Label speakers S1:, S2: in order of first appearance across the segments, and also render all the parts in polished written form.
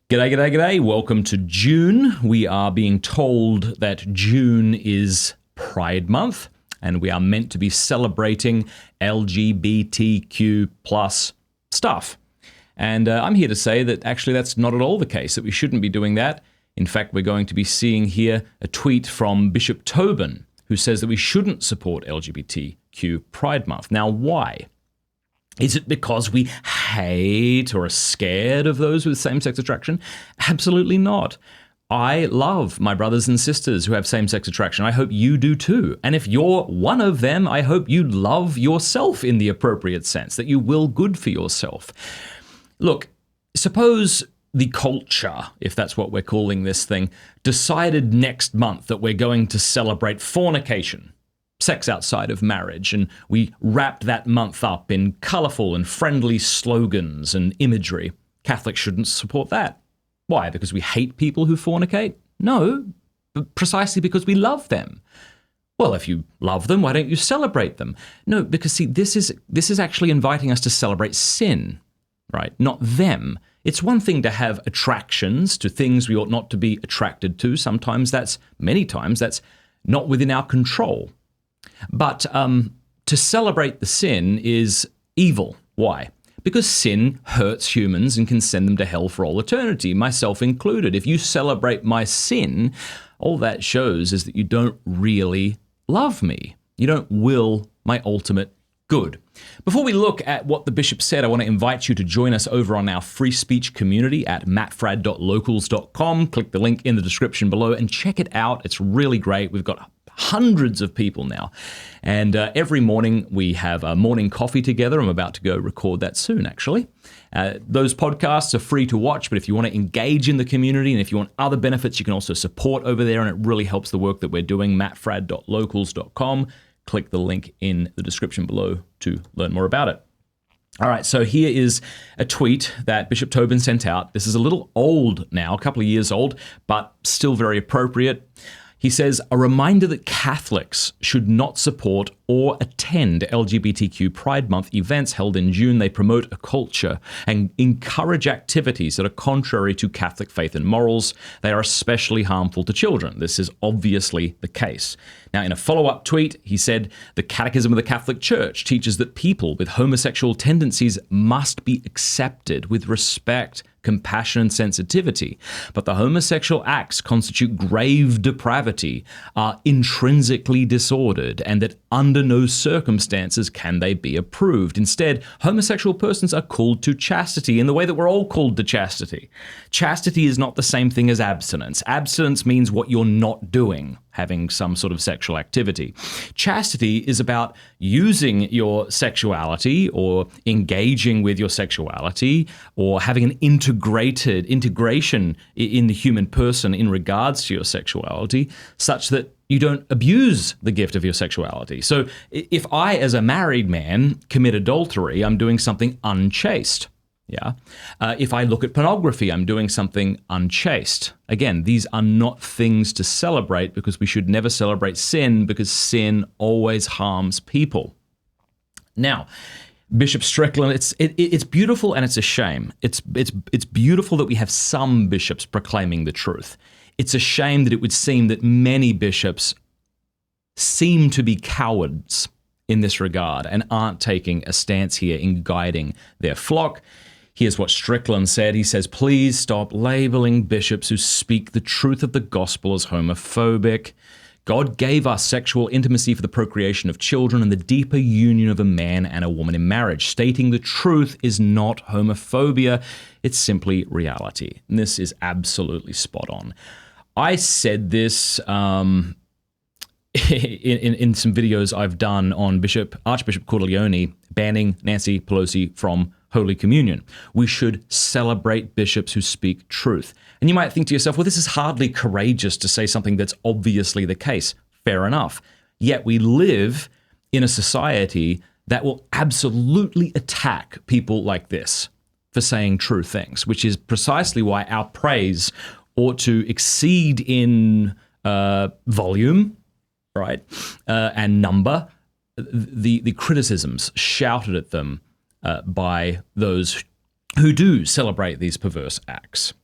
S1: G'day, g'day, g'day. Welcome to June. We are being told that June is Pride Month, and we are meant to be celebrating LGBTQ plus stuff. And I'm here to say that actually that's not at all the case, that we shouldn't be doing that. In fact, we're going to be seeing here a tweet from Bishop Tobin, who says that we shouldn't support LGBTQ Pride Month. Now, why? Is it because we hate or are scared of those with same-sex attraction? Absolutely not. I love my brothers and sisters who have same-sex attraction. I hope you do too. And if you're one of them, I hope you love yourself in the appropriate sense, that you will good for yourself. Look, suppose the culture, if that's what we're calling this thing, decided next month that we're going to celebrate fornication, sex outside of marriage, and we wrapped that month up in colourful and friendly slogans and imagery. Catholics shouldn't support that. Why? Because we hate people who fornicate? No, precisely because we love them. Well, if you love them, why don't you celebrate them? No, because see, this is actually inviting us to celebrate sin, right? Not them. It's one thing to have attractions to things we ought not to be attracted to. Many times that's not within our control. But to celebrate the sin is evil. Why? Because sin hurts humans and can send them to hell for all eternity, myself included. If you celebrate my sin, all that shows is that you don't really love me. You don't will my ultimate good. Before we look at what the bishop said, I want to invite you to join us over on our free speech community at mattfradd.locals.com. Click the link in the description below and check it out. It's really great. We've got hundreds of people now. And every morning we have a morning coffee together. I'm about to go record that soon, actually. Those podcasts are free to watch, but if you want to engage in the community and if you want other benefits, you can also support over there, and it really helps the work that we're doing. mattfradd.locals.com. Click the link in the description below to learn more about it. All right, so here is a tweet that Bishop Tobin sent out. This is a little old now, a couple of years old, but still very appropriate. He says, a reminder that Catholics should not support or attend LGBTQ Pride Month events held in June. They promote a culture and encourage activities that are contrary to Catholic faith and morals. They are especially harmful to children. This is obviously the case. Now, in a follow-up tweet, he said, the Catechism of the Catholic Church teaches that people with homosexual tendencies must be accepted with respect, compassion, and sensitivity. But the homosexual acts constitute grave depravity, are intrinsically disordered, and that under no circumstances can they be approved. Instead, homosexual persons are called to chastity in the way that we're all called to chastity. Chastity is not the same thing as abstinence. Abstinence means what you're not doing, having some sort of sexual activity. Chastity is about using your sexuality or engaging with your sexuality or having an integration in the human person in regards to your sexuality such that you don't abuse the gift of your sexuality. So if I, as a married man, commit adultery, I'm doing something unchaste. Yeah. If I look at pornography, I'm doing something unchaste. Again, these are not things to celebrate because we should never celebrate sin because sin always harms people. Now, Bishop Strickland, it's beautiful and it's a shame. It's beautiful that we have some bishops proclaiming the truth. It's a shame that it would seem that many bishops seem to be cowards in this regard and aren't taking a stance here in guiding their flock. Here's what Strickland said. He says, please stop labeling bishops who speak the truth of the gospel as homophobic. God gave us sexual intimacy for the procreation of children and the deeper union of a man and a woman in marriage. Stating the truth is not homophobia. It's simply reality. And this is absolutely spot on. I said this in some videos I've done on Archbishop Cordileone banning Nancy Pelosi from Holy Communion. We should celebrate bishops who speak truth. And you might think to yourself, well, this is hardly courageous to say something that's obviously the case. Fair enough. Yet we live in a society that will absolutely attack people like this for saying true things, which is precisely why our praise ought to exceed in volume, right, and number, the criticisms shouted at them by those who do celebrate these perverse acts.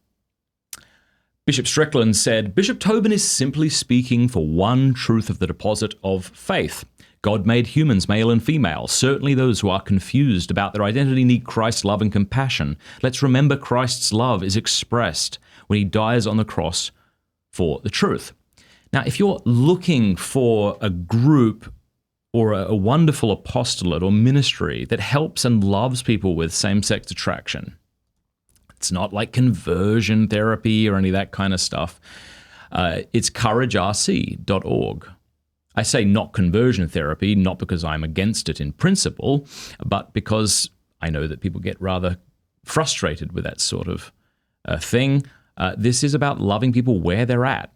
S1: Bishop Strickland said, Bishop Tobin is simply speaking for one truth of the deposit of faith. God made humans male and female. Certainly those who are confused about their identity need Christ's love and compassion. Let's remember Christ's love is expressed when he dies on the cross for the truth. Now, if you're looking for a group or a wonderful apostolate or ministry that helps and loves people with same-sex attraction, it's not like conversion therapy or any of that kind of stuff. It's couragerc.org. I say not conversion therapy, not because I'm against it in principle, but because I know that people get rather frustrated with that sort of thing. This is about loving people where they're at.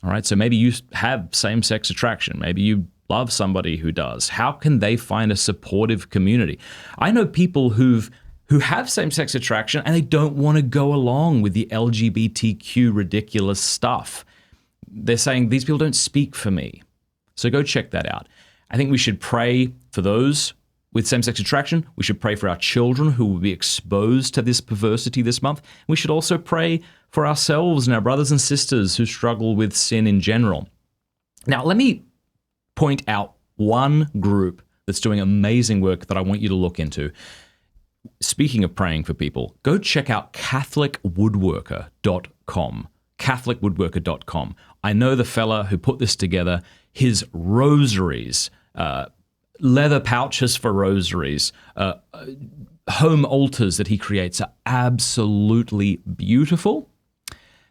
S1: All right, so maybe you have same-sex attraction. Maybe you love somebody who does. How can they find a supportive community? I know people who have same-sex attraction and they don't want to go along with the LGBTQ ridiculous stuff. They're saying, these people don't speak for me. So go check that out. I think we should pray for those with same-sex attraction. We should pray for our children who will be exposed to this perversity this month. We should also pray for ourselves and our brothers and sisters who struggle with sin in general. Now, let me point out one group that's doing amazing work that I want you to look into. Speaking of praying for people, go check out CatholicWoodworker.com. CatholicWoodworker.com. I know the fella who put this together. His rosaries, leather pouches for rosaries, home altars that he creates are absolutely beautiful.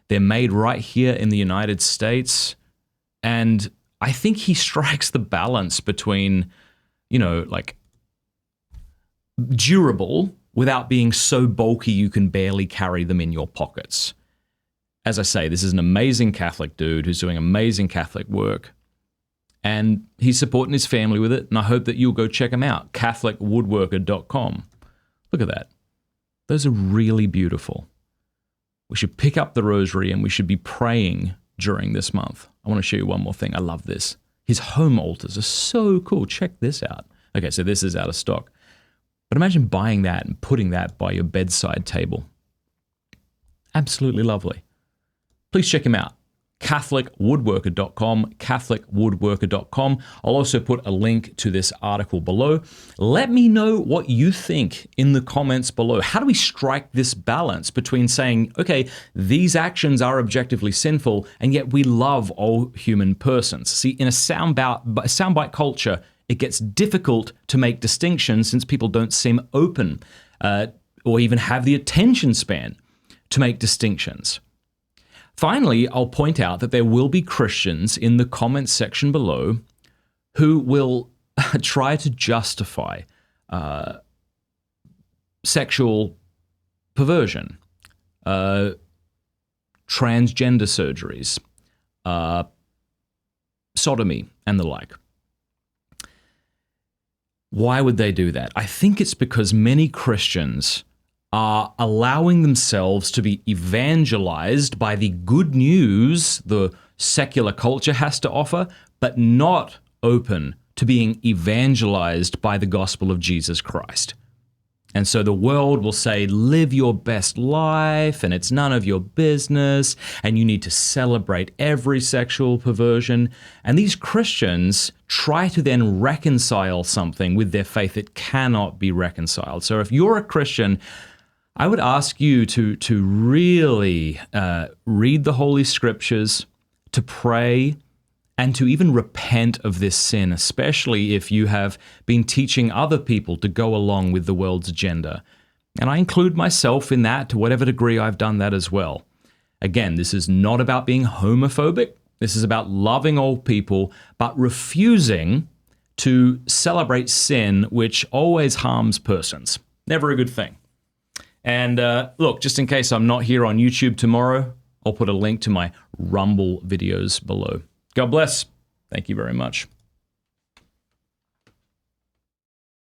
S1: They're made right here in the United States. And I think he strikes the balance between, like durable without being so bulky you can barely carry them in your pockets. As I say, this is an amazing Catholic dude who's doing amazing Catholic work. And he's supporting his family with it, and I hope that you'll go check him out, CatholicWoodworker.com. Look at that. Those are really beautiful. We should pick up the rosary, and we should be praying during this month. I want to show you one more thing. I love this. His home altars are so cool. Check this out. Okay, so this is out of stock. But imagine buying that and putting that by your bedside table. Absolutely lovely. Please check him out. CatholicWoodworker.com, CatholicWoodworker.com. I'll also put a link to this article below. Let me know what you think in the comments below. How do we strike this balance between saying, okay, these actions are objectively sinful, and yet we love all human persons? See, in a soundbite culture, it gets difficult to make distinctions since people don't seem open or even have the attention span to make distinctions. Finally, I'll point out that there will be Christians in the comments section below who will try to justify sexual perversion, transgender surgeries, sodomy, and the like. Why would they do that? I think it's because many Christians are allowing themselves to be evangelized by the good news the secular culture has to offer, but not open to being evangelized by the gospel of Jesus Christ. And so the world will say, live your best life, and it's none of your business, and you need to celebrate every sexual perversion. And these Christians try to then reconcile something with their faith that cannot be reconciled. So if you're a Christian, I would ask you to really read the Holy Scriptures, to pray, and to even repent of this sin, especially if you have been teaching other people to go along with the world's agenda. And I include myself in that to whatever degree I've done that as well. Again, this is not about being homophobic. This is about loving all people, but refusing to celebrate sin, which always harms persons. Never a good thing. And look, just in case I'm not here on YouTube tomorrow, I'll put a link to my Rumble videos below. God bless. Thank you very much.